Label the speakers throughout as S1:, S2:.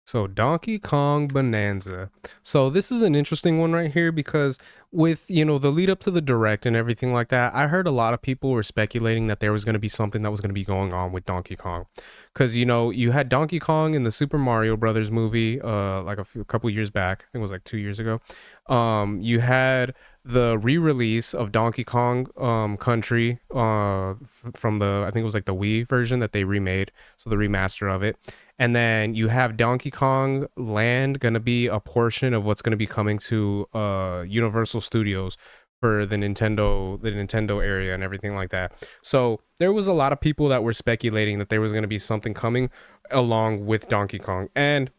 S1: So Donkey Kong Bonanza. So this is an interesting one right here because with, the lead up to the direct and everything like that, I heard a lot of people were speculating that there was going to be something that was going to be going on with Donkey Kong. Cuz you had Donkey Kong in the Super Mario Brothers movie like a couple years back. I think it was like 2 years ago. You had the re-release of Donkey Kong Country from the, I think it was like the Wii version that they remade, so the remaster of it. And then you have Donkey Kong Land gonna be a portion of what's gonna be coming to Universal Studios for the Nintendo area and everything like that. So there was a lot of people that were speculating that there was gonna be something coming along with Donkey Kong. And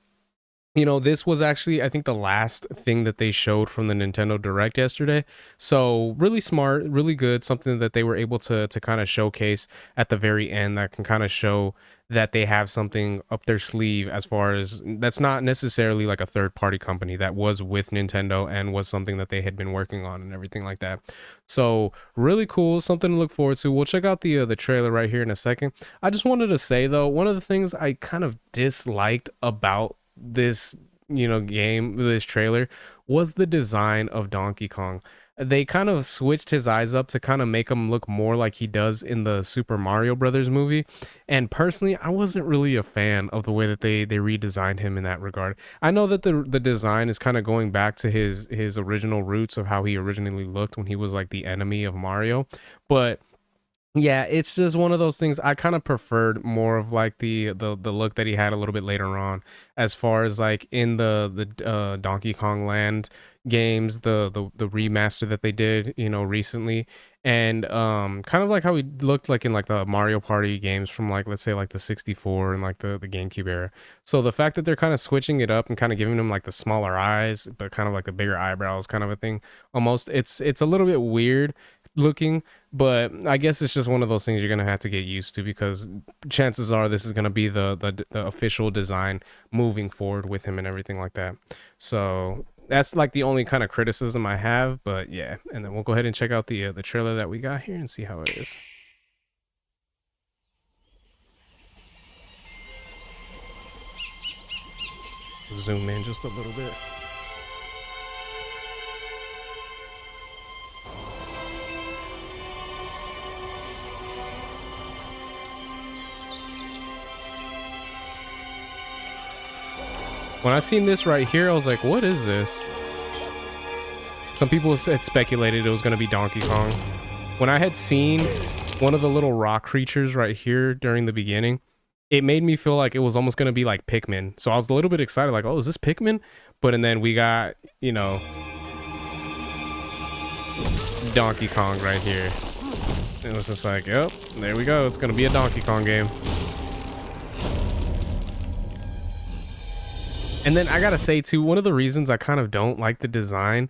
S1: this was actually, I think, the last thing that they showed from the Nintendo Direct yesterday. So really smart, really good, something that they were able to kind of showcase at the very end that can kind of show that they have something up their sleeve, as far as that's not necessarily like a third party company, that was with Nintendo and was something that they had been working on and everything like that. So really cool, something to look forward to. We'll check out the trailer right here in a second. I just wanted to say though, one of the things I kind of disliked about this this trailer was the design of Donkey Kong. They kind of switched his eyes up to kind of make him look more like he does in the Super Mario Brothers movie, and personally I wasn't really a fan of the way that they redesigned him in that regard. I know that the design is kind of going back to his original roots of how he originally looked when he was like the enemy of Mario, but yeah, it's just one of those things. I kind of preferred more of like the look that he had a little bit later on, as far as like in the Donkey Kong Land games, the remaster that they did, recently, and kind of like how he looked like in like the Mario Party games from, like, let's say like the 64 and like the GameCube era. So the fact that they're kind of switching it up and kind of giving him like the smaller eyes, but kind of like the bigger eyebrows, kind of a thing, almost, it's a little bit weird looking, but I guess it's just one of those things you're gonna have to get used to, because chances are this is gonna be the official design moving forward with him and everything like that. So that's like the only kind of criticism I have. But yeah, and then we'll go ahead and check out the trailer that we got here and see how it is. Zoom in just a little bit. When I seen this right here, I was like, what is this? Some people had speculated it was going to be Donkey Kong. When I had seen one of the little rock creatures right here during the beginning, it made me feel like it was almost going to be like Pikmin. So I was a little bit excited, like, oh, is this Pikmin? But and then we got, Donkey Kong right here. It was just like, yep, there we go. It's going to be a Donkey Kong game. And then I gotta say too, one of the reasons I kind of don't like the design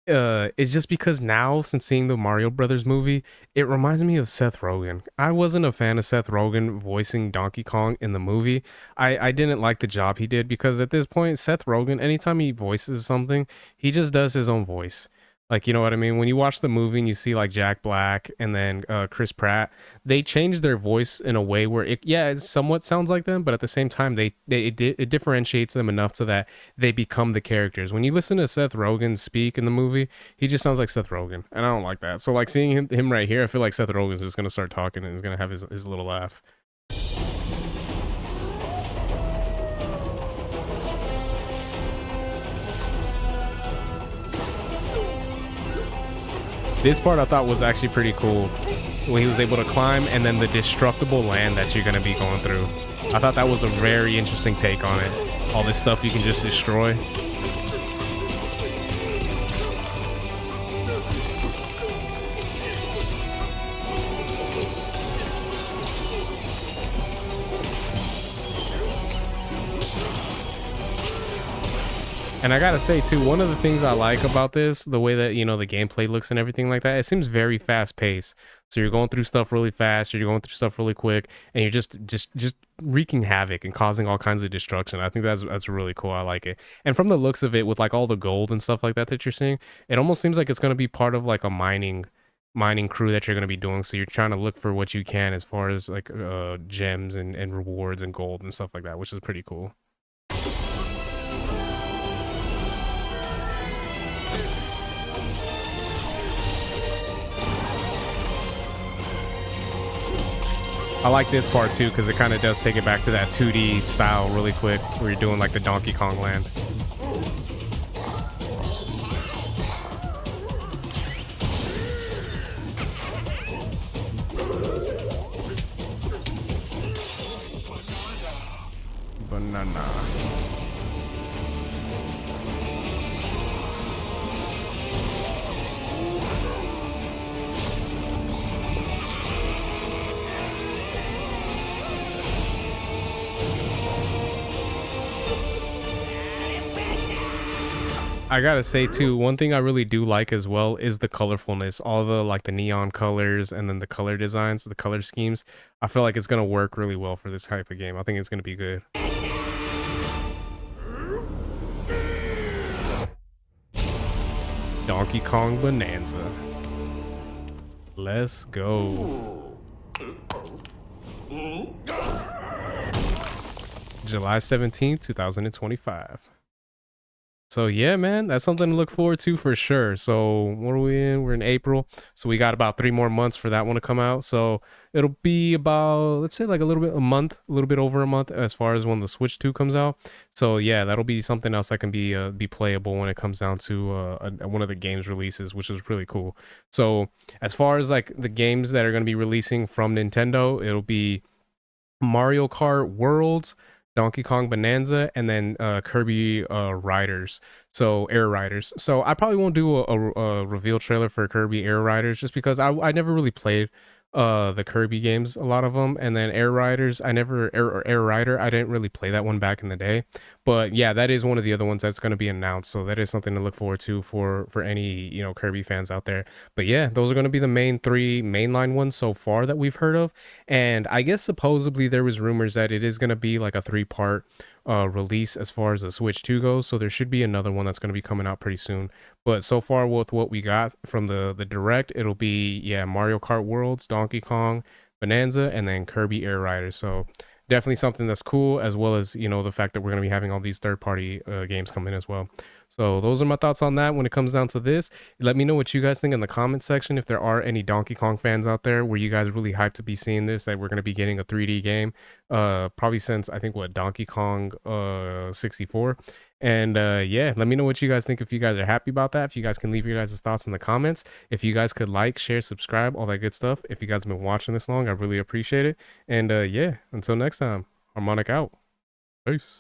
S1: is just because now, since seeing the Mario Brothers movie, it reminds me of Seth Rogen. I wasn't a fan of Seth Rogen voicing Donkey Kong in the movie. I didn't like the job he did, because at this point, Seth Rogen, anytime he voices something, he just does his own voice. Like, you know what I mean? When you watch the movie and you see like Jack Black and then Chris Pratt, they change their voice in a way where it somewhat sounds like them, but at the same time, it differentiates them enough so that they become the characters. When you listen to Seth Rogen speak in the movie, he just sounds like Seth Rogen, and I don't like that. So like seeing him right here, I feel like Seth Rogen's just gonna start talking and he's gonna have his little laugh. This part I thought was actually pretty cool, when he was able to climb, and then the destructible land that you're gonna be going through. I thought that was a very interesting take on it. All this stuff you can just destroy. And I gotta say too, one of the things I like about this, the way that the gameplay looks and everything like that, it seems very fast paced. So you're going through stuff really fast, you're going through stuff really quick, and you're just wreaking havoc and causing all kinds of destruction. I think that's really cool. I like it. And from the looks of it, with like all the gold and stuff like that that you're seeing, it almost seems like it's gonna be part of like a mining crew that you're gonna be doing. So you're trying to look for what you can as far as like gems and rewards and gold and stuff like that, which is pretty cool. I like this part too because it kind of does take it back to that 2D style really quick, where you're doing like the Donkey Kong Land. Banana. I gotta say too, one thing I really do like as well is the colorfulness, all the like the neon colors and then the color designs, the color schemes. I feel like it's gonna work really well for this type of game. I think it's gonna be good. Donkey Kong Bonanza. Let's go. July 17th, 2025. So yeah, man, that's something to look forward to for sure. So what are we in? We're in April. So we got about 3 more months for that one to come out. So it'll be about, let's say like a little bit over a month as far as when the Switch 2 comes out. So yeah, that'll be something else that can be playable when it comes down to one of the games releases, which is really cool. So as far as like the games that are going to be releasing from Nintendo, it'll be Mario Kart Worlds, Donkey Kong Bonanza, and then Kirby Riders. So Air Riders. So I probably won't do a reveal trailer for Kirby Air Riders just because I never really played the Kirby games, a lot of them, and then Air Riders. I never Air Rider. I didn't really play that one back in the day, but yeah, that is one of the other ones that's going to be announced. So that is something to look forward to for any Kirby fans out there. But yeah, those are going to be the main three mainline ones so far that we've heard of. And I guess supposedly there was rumors that it is going to be like a 3-part release as far as the Switch 2 goes. So there should be another one that's going to be coming out pretty soon. But so far with what we got from the direct, it'll be Mario Kart Worlds, Donkey Kong, Bonanza, and then Kirby Air Riders. So definitely something that's cool, as well as the fact that we're going to be having all these third-party games coming as well. So those are my thoughts on that when it comes down to this. Let me know what you guys think in the comment section. If there are any Donkey Kong fans out there, were you guys really hyped to be seeing this, that we're going to be getting a 3D game probably since I think what Donkey Kong 64. And yeah, let me know what you guys think, if you guys are happy about that. If you guys can leave your guys' thoughts in the comments, if you guys could like, share, subscribe, all that good stuff. If you guys have been watching this long, I really appreciate it. And yeah, until next time, Harmonic out. Peace.